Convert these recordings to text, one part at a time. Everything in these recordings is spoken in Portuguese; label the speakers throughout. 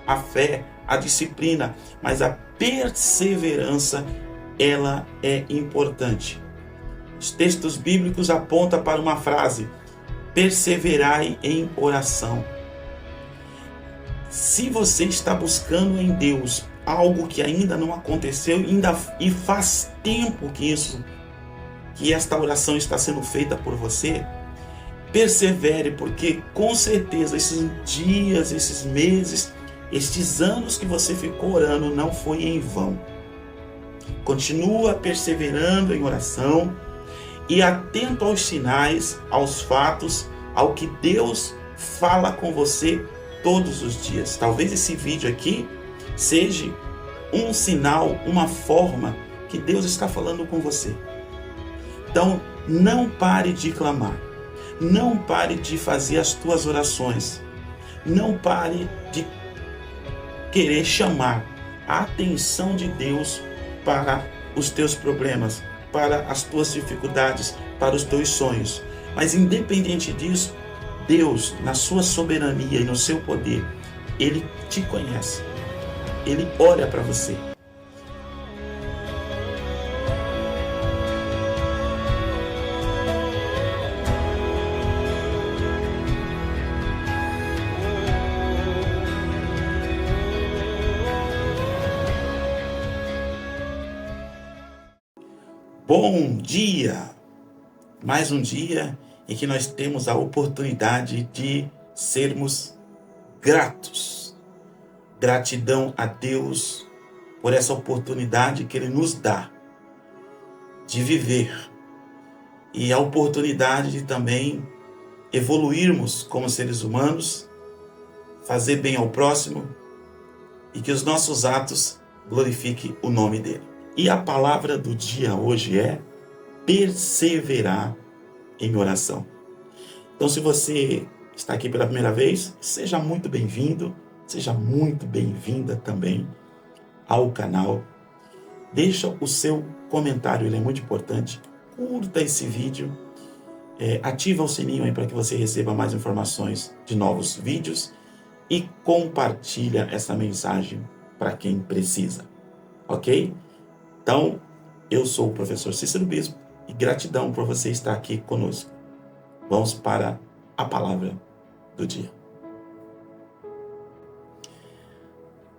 Speaker 1: a fé, a disciplina, mas a perseverança, ela é importante. Os textos bíblicos apontam para uma frase: perseverai em oração. Se você está buscando em Deus algo que ainda não aconteceu e faz tempo que esta oração está sendo feita por você, persevere, porque com certeza esses dias, esses meses, estes anos que você ficou orando não foi em vão. Continua perseverando em oração e atento aos sinais, aos fatos, ao que Deus fala com você todos os dias. Talvez esse vídeo aqui seja um sinal, uma forma que Deus está falando com você. Então, não pare de clamar. Não pare de fazer as tuas orações. Não pare de querer chamar a atenção de Deus para os teus problemas, para as tuas dificuldades, para os teus sonhos. Mas independente disso, Deus, na sua soberania e no seu poder, Ele te conhece. Ele olha para você. Bom dia! Mais um dia em que nós temos a oportunidade de sermos gratos. Gratidão a Deus por essa oportunidade que Ele nos dá de viver e a oportunidade de também evoluirmos como seres humanos, fazer bem ao próximo e que os nossos atos glorifiquem o nome dEle. E a palavra do dia hoje é perseverar em oração. Então, se você está aqui pela primeira vez, seja muito bem-vindo, seja muito bem-vinda também ao canal. Deixa o seu comentário, ele é muito importante. Curta esse vídeo, ativa o sininho aí para que você receba mais informações de novos vídeos e compartilha essa mensagem para quem precisa, ok? Então, eu sou o professor Cícero Bispo e gratidão por você estar aqui conosco. Vamos para a palavra do dia.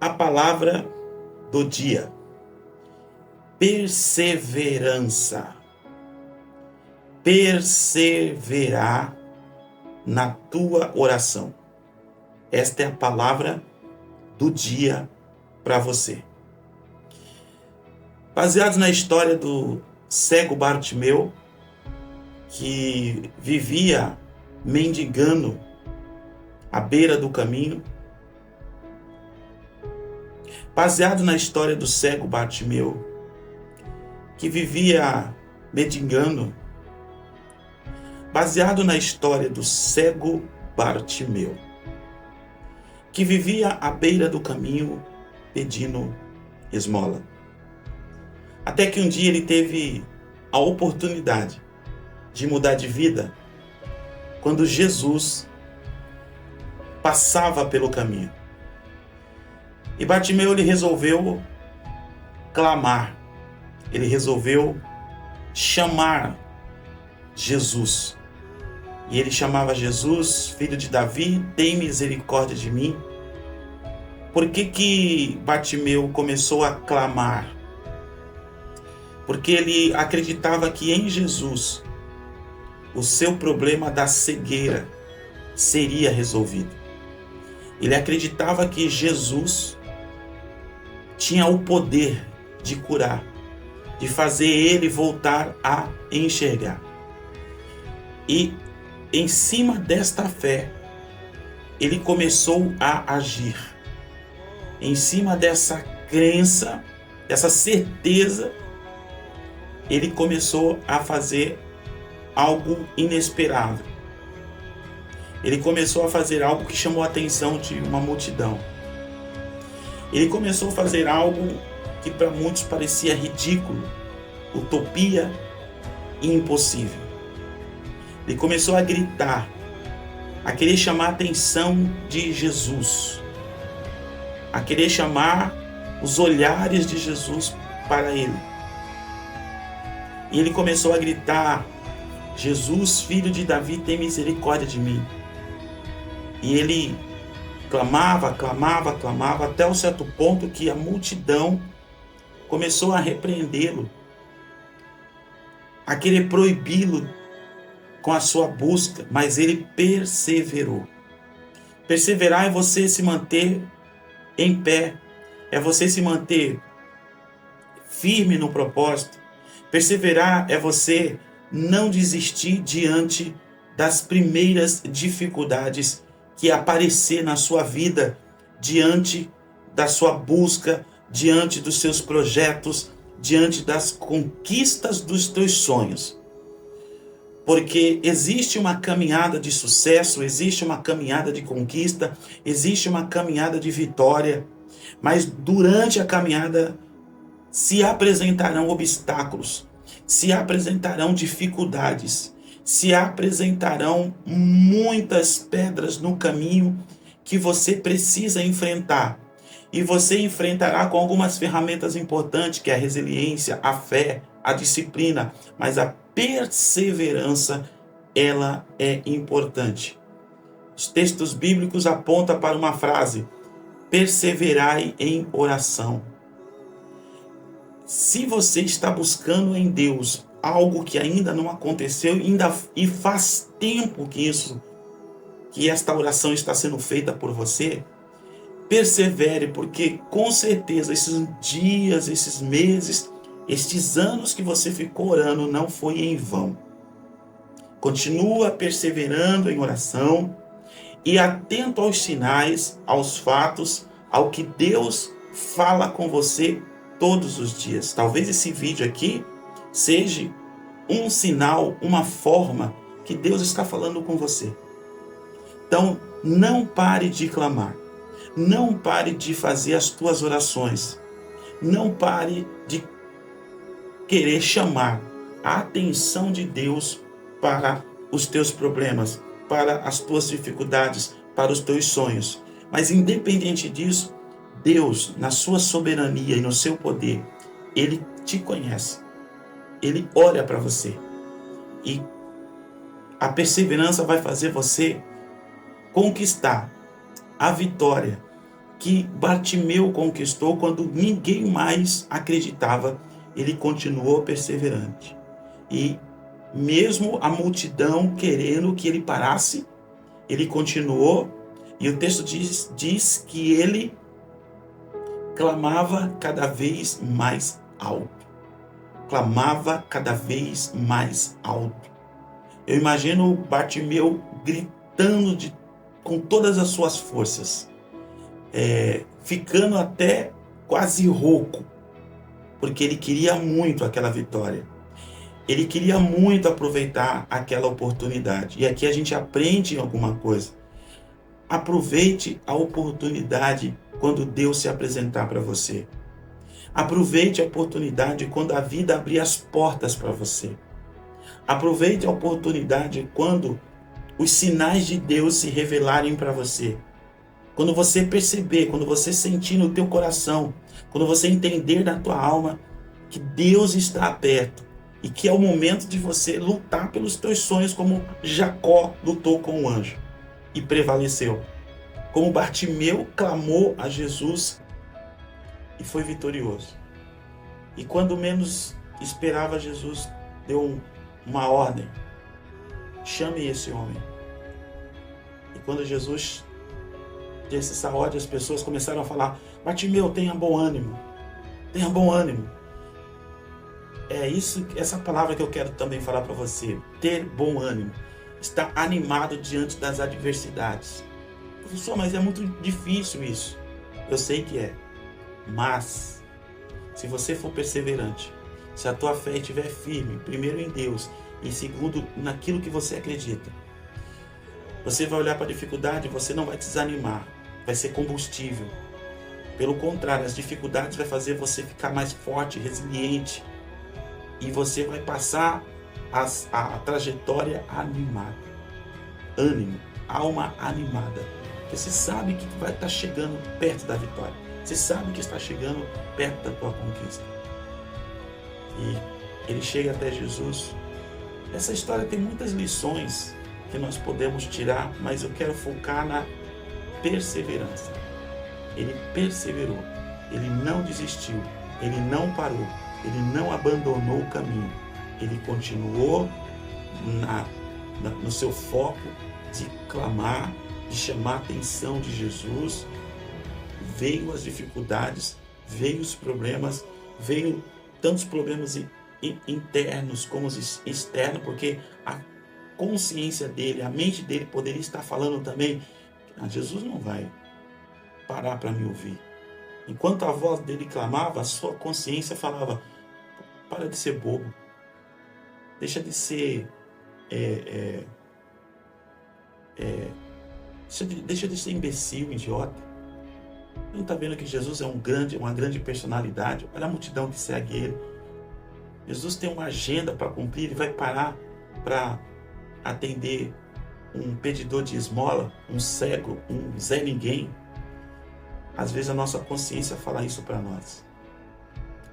Speaker 1: A palavra do dia: perseverança. Perseverar na tua oração. Esta é a palavra do dia para você. Baseados na história do cego Bartimeu, que vivia mendigando à beira do caminho. Baseado na história do cego Bartimeu, que vivia mendigando. Baseado na história do cego Bartimeu, que vivia à beira do caminho pedindo esmola. Até que um dia ele teve a oportunidade de mudar de vida quando Jesus passava pelo caminho. E Bartimeu, ele resolveu clamar, ele resolveu chamar Jesus. E ele chamava Jesus: filho de Davi, tem misericórdia de mim. Por que Bartimeu começou a clamar? Porque ele acreditava que em Jesus o seu problema da cegueira seria resolvido. Ele acreditava que Jesus tinha o poder de curar, de fazer ele voltar a enxergar. E em cima desta fé, ele começou a agir. Em cima dessa crença, dessa certeza, ele começou a fazer algo inesperado. Ele começou a fazer algo que chamou a atenção de uma multidão. Ele começou a fazer algo que para muitos parecia ridículo, utopia e impossível. Ele começou a gritar, a querer chamar a atenção de Jesus. a querer chamar os olhares de Jesus para ele. E ele começou a gritar: Jesus, filho de Davi, tem misericórdia de mim. E ele clamava, clamava, clamava, até um certo ponto que a multidão começou a repreendê-lo, a querer proibi-lo com a sua busca, mas ele perseverou. Perseverar é você se manter em pé, é você se manter firme no propósito. Perseverar é você não desistir diante das primeiras dificuldades que aparecer na sua vida, diante da sua busca, diante dos seus projetos, diante das conquistas dos teus sonhos. Porque existe uma caminhada de sucesso, existe uma caminhada de conquista, existe uma caminhada de vitória, mas durante a caminhada se apresentarão obstáculos, se apresentarão dificuldades, se apresentarão muitas pedras no caminho que você precisa enfrentar. E você enfrentará com algumas ferramentas importantes, que é a resiliência, a fé, a disciplina, mas a perseverança, ela é importante. Os textos bíblicos apontam para uma frase: perseverai em oração. Se você está buscando em Deus algo que ainda não aconteceu e faz tempo que esta oração está sendo feita por você, persevere, porque com certeza esses dias, esses meses, estes anos que você ficou orando não foi em vão. Continua perseverando em oração e atento aos sinais, aos fatos, ao que Deus fala com você todos os dias. Talvez esse vídeo aqui seja um sinal, uma forma que Deus está falando com você. Então, não pare de clamar. Não pare de fazer as tuas orações. Não pare de querer chamar a atenção de Deus para os teus problemas, para as tuas dificuldades, para os teus sonhos. Mas independente disso, Deus, na sua soberania e no seu poder, Ele te conhece. Ele olha para você. E a perseverança vai fazer você conquistar a vitória que Bartimeu conquistou quando ninguém mais acreditava. Ele continuou perseverante. E mesmo a multidão querendo que ele parasse, ele continuou. E o texto diz que ele clamava cada vez mais alto. Clamava cada vez mais alto. Eu imagino Bartimeu gritando com todas as suas forças, ficando até quase rouco, porque ele queria muito aquela vitória. Ele queria muito aproveitar aquela oportunidade. E aqui a gente aprende alguma coisa. Aproveite a oportunidade quando Deus se apresentar para você. Aproveite a oportunidade quando a vida abrir as portas para você. Aproveite a oportunidade quando os sinais de Deus se revelarem para você. Quando você perceber, quando você sentir no teu coração, quando você entender na tua alma que Deus está perto e que é o momento de você lutar pelos teus sonhos, como Jacó lutou com o anjo e prevaleceu. Como Bartimeu clamou a Jesus e foi vitorioso. E quando menos esperava, Jesus deu uma ordem: chame esse homem. E quando Jesus disse essa ordem, as pessoas começaram a falar: Bartimeu, tenha bom ânimo, tenha bom ânimo. É isso, essa palavra que eu quero também falar para você: ter bom ânimo, estar animado diante das adversidades. Professor, mas é muito difícil isso. Eu sei que é, mas se você for perseverante, se a tua fé estiver firme, primeiro em Deus e segundo naquilo que você acredita, você vai olhar para a dificuldade e você não vai desanimar, vai ser combustível. Pelo contrário, as dificuldades vai fazer você ficar mais forte, resiliente, e você vai passar a trajetória animada. Ânimo, alma animada. Porque você sabe que vai estar chegando perto da vitória. Você sabe que está chegando perto da tua conquista. E ele chega até Jesus. Essa história tem muitas lições que nós podemos tirar, mas eu quero focar na perseverança. Ele perseverou, ele não desistiu, ele não parou, ele não abandonou o caminho. Ele continuou no seu foco de clamar, de chamar a atenção de Jesus. Veio as dificuldades, veio os problemas, veio tantos problemas internos como os externos, porque a consciência dele, a mente dele poderia estar falando também: Jesus não vai parar para me ouvir. Enquanto a voz dele clamava, a sua consciência falava: para de ser bobo, deixa de ser deixa de ser imbecil, idiota. Não está vendo que Jesus é uma grande personalidade? Olha a multidão que segue ele. Jesus tem uma agenda para cumprir. Ele vai parar para atender um pedidor de esmola, um cego, um Zé Ninguém. Às vezes a nossa consciência fala isso para nós.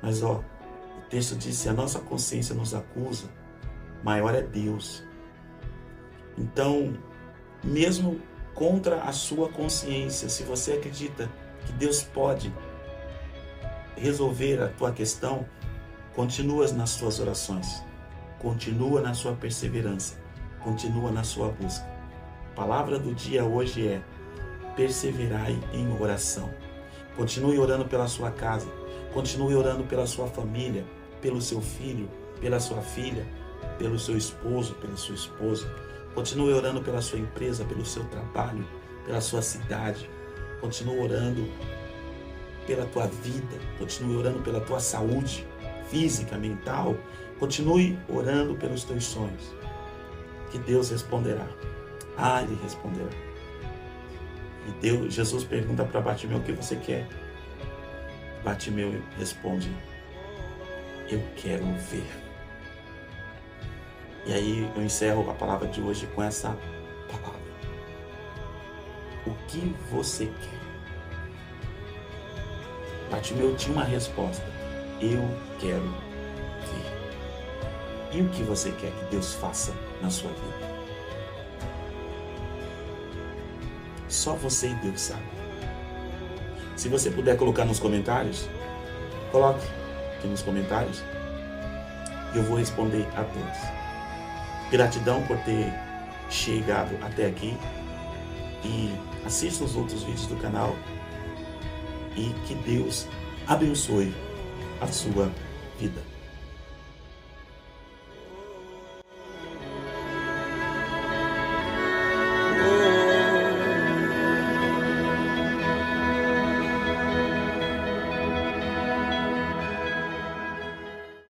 Speaker 1: Mas o texto diz: se a nossa consciência nos acusa, maior é Deus. Então, mesmo contra a sua consciência, se você acredita que Deus pode resolver a tua questão, continua nas suas orações, continua na sua perseverança, continua na sua busca. A palavra do dia hoje é: perseverai em oração. Continue orando pela sua casa, continue orando pela sua família, pelo seu filho, pela sua filha, pelo seu esposo, pela sua esposa. Continue orando pela sua empresa, pelo seu trabalho, pela sua cidade. Continue orando pela tua vida, continue orando pela tua saúde física, mental. Continue orando pelos teus sonhos, que Deus responderá. Ele responderá. E Jesus pergunta para Bartimeu: o que você quer? Bartimeu responde: eu quero ver. E aí eu encerro a palavra de hoje com essa palavra: o que você quer? Bartimeu tinha uma resposta: eu quero ver. E o que você quer que Deus faça na sua vida? Só você e Deus sabe. Se você puder colocar nos comentários, coloque aqui nos comentários e eu vou responder a todos. Gratidão por ter chegado até aqui e assista os outros vídeos do canal e que Deus abençoe a sua vida.